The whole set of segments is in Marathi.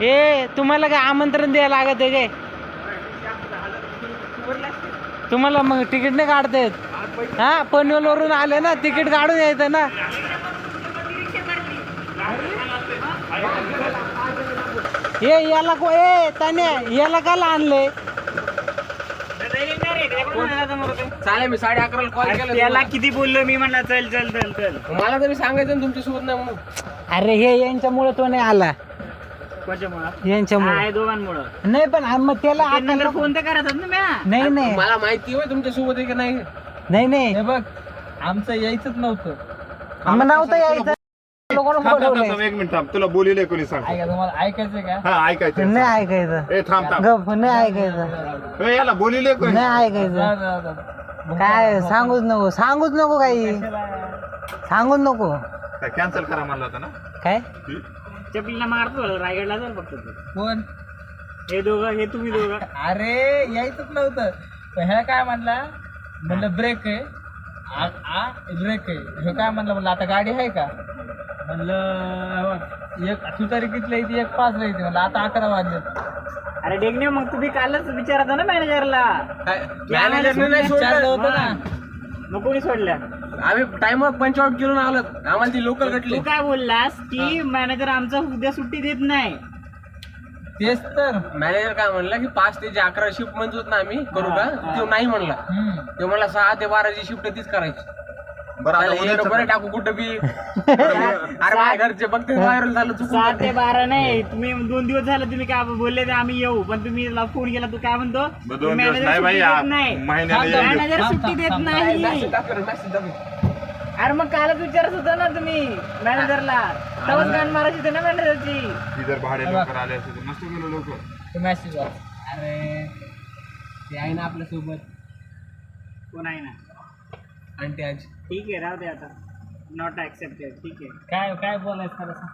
ए तुम्हाला काय आमंत्रण द्यायला लागत आहे काय? तुम्हाला मग तिकीट नाही काढता येत? हा पनवेल वरून आले ना, तिकीट काढून यायचं ना. याला तान्या याला का आणले? चालेल मी 11:30 कॉल केला त्याला किती बोललो मी, म्हणला चल चल चल चल. मला तरी सांगायचं तुमच्या सोबत नाही म्हणून. अरे हे यांच्यामुळे तो नाही आला. कोणाच्यामुळं? यांच्यामुळे दोघांमुळं. नाही पण मग त्याला नंतर फोन तर करायचा ना म्या. नाही नाही मला माहिती आहे तुमच्या सोबत आहे की नाही. नाही नाही हे बघ आमचं यायचंच नव्हतं. मग नव्हतं यायचं. लोकांना बोलवलंय. एक मिनिट थांब, तुला बोलिले कोणी सांग. ऐका तुम्हाला ऐकायचंय का? हा ऐकायचं. नाही ऐकायचं. ए थांब थांब. गप नाही ऐकायचं. ए, याला बोलिले कोणी? नाही ऐकायचं. काय सांगूच नको काही सांगूच नको. काय कॅन्सल करा म्हणला होता ना? काय चपलीला मारतो रायगडला जाऊ फक्त तू. कोण? हे दोघं, हे तुम्ही दोघं. अरे यायचंच नव्हतं. ह्या काय म्हणला, म्हणलं ब्रेक आहे. ब्रेक आहे. हे काय म्हणलं आता गाडी आहे का? म्हणलं एक तू तारीखीतल्या इथे 1:05 राहते. म्हणलं आता 11 वाजले. अरे डेगने, मग तुम्ही कालच विचारता ना मॅनेजरला. मॅनेजरने नाही सोडलं होतं ना. मग कोणी सोडल्या? आम्ही टाइमवर पंच आउट करून आलो. आम्हाला ती लोकल कटली. तू काय बोललास की मॅनेजर आमचा उद्या सुट्टी देत नाही? तेच तर मॅनेजर काय म्हणला की 5 ते 11 शिफ्ट म्हणतो ना आम्ही करू का? तो नाही म्हणला. ते म्हणला 6 ते 12ची शिफ्ट तीच करायची. बरं आता चालेल, उद्याचं बरं टाकू कुठं बी. अरे माझ्या घरचे बघते व्हायरल झालं चुकून. 7 ते 12 नाही. तुम्ही 2 दिवस झाले तुम्ही काय बोलले ते आम्ही येऊ, पण तुम्ही फोन केला तू काय म्हणतो? मग 2 दिवस नाही बाई, महिन्याला एक दिवस. मॅनेजर सुट्टी देत नाही. Message दाखव. अरे मग कालच विचारत होता ना तुम्ही मॅनेजरला. तवच गाण मारायची होती ना मॅनेजरची. ती जर भाडे लवकर आले असते तर मस्त गेलो लवकर. मेसेज अरे ते आहे ना आपल्या सोबत कोण आहे ना? आंटी आजी. ठीक आहे, राहू दे आता. Not accepted. ठीक आहे. काय काय बोलायचं खरं सांग.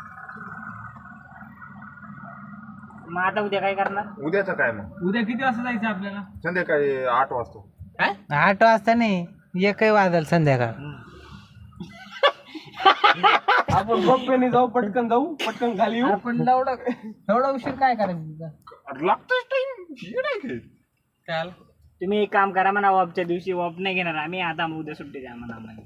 मग आता उद्या काय करणार? उद्याचं काय मग? उद्या किती वाजता जायचं आपल्याला? संध्याकाळी 8 वाजता. काय 8 वाजता नाही, 1 वाजल संध्याकाळ. आपण बप्पेने जाऊ, पटकन खाली येऊ. आपण एवढा उशीर काय करायचं तिथं? अरे लागतोच टाइम. काय तुम्ही एक काम करा म्हणा, वॉपच्या दिवशी वॉप नाही घेणार आम्ही. आता उद्या सुट्टी द्या म्हणा आम्हाला.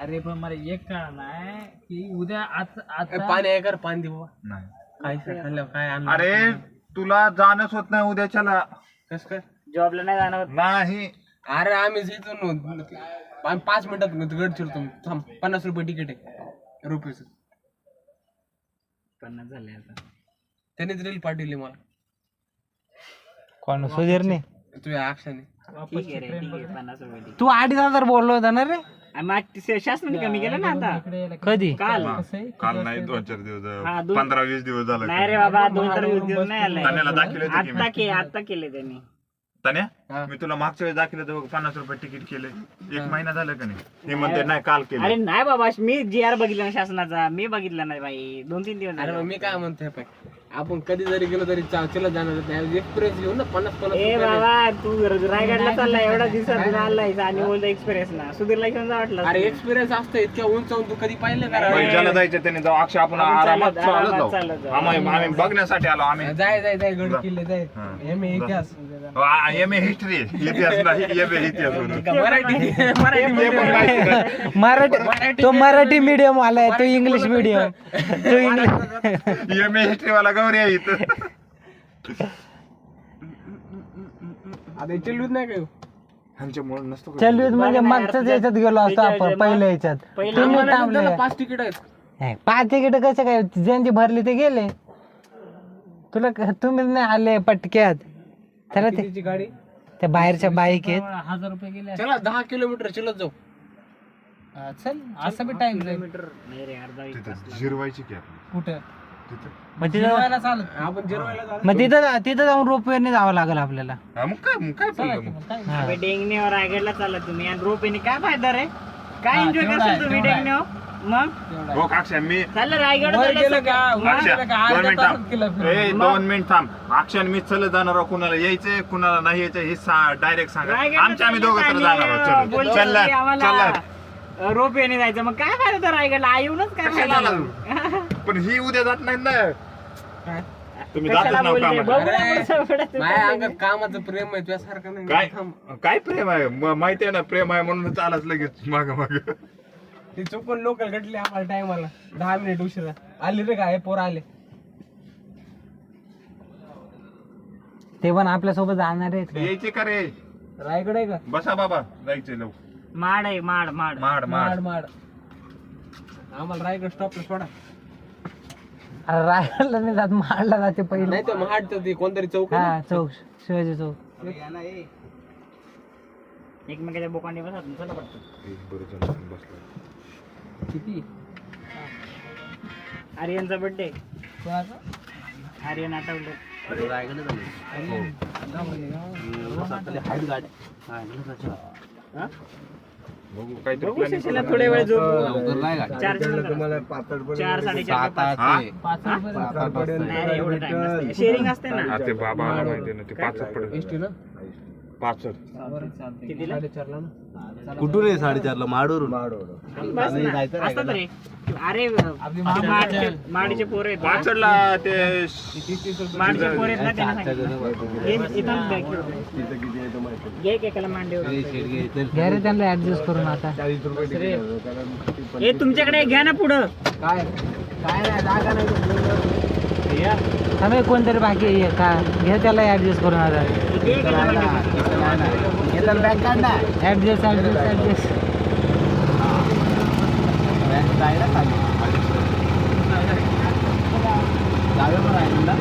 अरे पण मला एक कळलं नाही की उद्या आता पाणी आहे कर पाणी देऊ नाही. काय खाल्लं काय आणलं? अरे तुला जाणच होत नाही उद्याच्याला. कसं काय? जॉबला नाही जाणार. नाही. अरे आम्ही इथून 5 मिनिटात गड चिरतो. थांब, 50 रुपये तिकीट आहे रुपीच. 50 झाले आता. त्यानेच रील पाठवली मला. कोण सुधीरने? तुझ्या अक्षाने. ठीक आहे रे, ठीक आहे. 50 रुपये ठीक तू 2,500 बोललो होता ना रे? आहे. मग शासनाने कमी केलं ना आता. कधी? काल. काल नाही, 2-4 दिवस हा, 15-20 दिवस झालं. नाही रे बाबा, 2-3 दिवस नाही आलाय. तान्याला दाखवले होते की मी. आता केले त्यांनी. तान्या मी तुला मागच्या वेळेस दाखवलं तर 50 रुपये तिकीट केले. 1 महिना झालं का नाही? हे म्हणते नाही काल अरे केले. नाही बाबा, मी GR बघितला ना शासनाचा. मी बघितला नाही बाई. 2-3 दिवस अरे झाले. मग मी काय म्हणतोय पाय, आपण कधी जरी गेलो तरी चलत जाणार. एक्सप्रेस घेऊन ना 50 ए बाबा, तू रायगडला चाललाय, एवढा दिवसात आलाय आणि बोलतो एक्सपिरियन्स ना. सुधीरला घेऊन जा वाटलं. अरे एक्सपिरियन्स असतं इतक्या उंच तू कधी पाहिलं का? ज्याला जायचं त्याने जाऊ. अक्षय आपण आरामात चालत जाऊ. आम्ही बघण्यासाठी आलो आम्ही. जाय गड किल्ले जाय. एम इतिहास एम ए हिस्ट्री, इतिहास नाही, एम ए इतिहास होतं. मराठी तो मराठी मीडियम वाला आहे, तो इंग्लिश मीडियम. तो इंग्लिश एम ए हिस्ट्री वाला गौरी आहे इथं. आता चलूच नाही काय ह्यांच्यामुळे नसतो का? चलवीत म्हणजे मागच्याच याच्यात गेलो असतो आपण, पहिल्या याच्यात. तुम्ही थांबले. 5 तिकीट आहेत. 5 तिकीट कसं काय? ज्यांची भरली ते गेले. तुम्ही नाही आले पटक्यात. त्याला कितीची गाडी? त्या बाहेरच्या बाईक आहेत. 1000 रुपये गेले. चला 10 किलोमीटर चलत जाऊ. चल असं बी टाइम जाईल. नाही रे, अर्धा एक तिथं तास. जिरवायची की आपली कुठं? तिथं. मग जिरवायला चालत. आपण जिरवायला चालत. मग तिथं जाऊन रोपवेने जावं लागेल आपल्याला. हा, मग काय पडलं मग? हा. अबे डेंगने रायगडला चालला तुम्ही आणि रोपेने काय फायदा रे? काय एन्जॉय करशील तुम्ही डेंगने? मग हो अक्षय मी चाललं रायगड वर गेलं का? अक्षय, गेलं का? 2 अर्ध्या मिनिट तासात थांब. केलं. ए 2 मिनिट थांब. अक्षय मी चल जाणार आहोत. कुणाला यायचंय कुणाला नाही यायचं हे डायरेक्ट सांगा. आम्ही दोघं तर जाणार आहोत. चल रोपेने जायचं. मग काय फायदा रायगडला येऊनच काय फायदा? पण ही उद्या जात नाही ना. काय तुम्ही कशाला जातच नाव बोलते? कामाला. बघू ना पुढचं पुढं. माझ्या अंगात कामाचं प्रेम आहे तुझ्यासारखं नाही काय थांब. काय प्रेम आहे माहिती आहे ना प्रेम आहे म्हणून चालत लगेच माग माग ते चुकून लोकल घटले आम्हाला टायमाला 10 मिनिट उशिरा आले रे काय पोर आले ते पण आपल्या सोबत जाणार आहेत का? यायचे का रे रायगड आहे का बसा बाबा जायचे लव माड आहे माड माड माड माड माड माड आम्हाला रायगड स्टॉपला सोडा अरे रायगडला नाही जात महाडला जाते पहिले नाही तर महाडचं ते कोणतरी चौक आहे हा चौक शिवाजी चौक एकमेकाच्या बोकांडी बसा चला पडतो ना. किती आर्यनचा बर्थडे कोणाचा आर्यन आठवलं बघू काहीतरी बघू planning सुशीला करू. थोड्या वेळ झोप चार 4:30 नाही रे, एवढं टाइम नसते शेअरिंग असते हा, ना ते बाबा माहिती ना ते पाचच पडेल एसटी ना पाचच कितीला? 4:30 ना कुठून आहे 4:30 माडवरून बस ना. असतात रे अरे माडीचे पोर आहेत ना. पाचडला ते माडीचे पोर आहेत ना त्यांना सांगितलं. इथून back घे एकाला मांडीवर घ्या रे त्यांना ऍडजस्ट करून आता हे तुमच्याकडे घ्या ना पुढं काय काय नाही जागा नाही आम्ही कोणतरी बाकी आहे का घ्या त्याला ऍडजस्ट करून आता घे एकाला मांडीवर. बॅग काढ ना ऍडजस्ट ऍडजस्ट ऍडजस्ट जागा पण आहे ना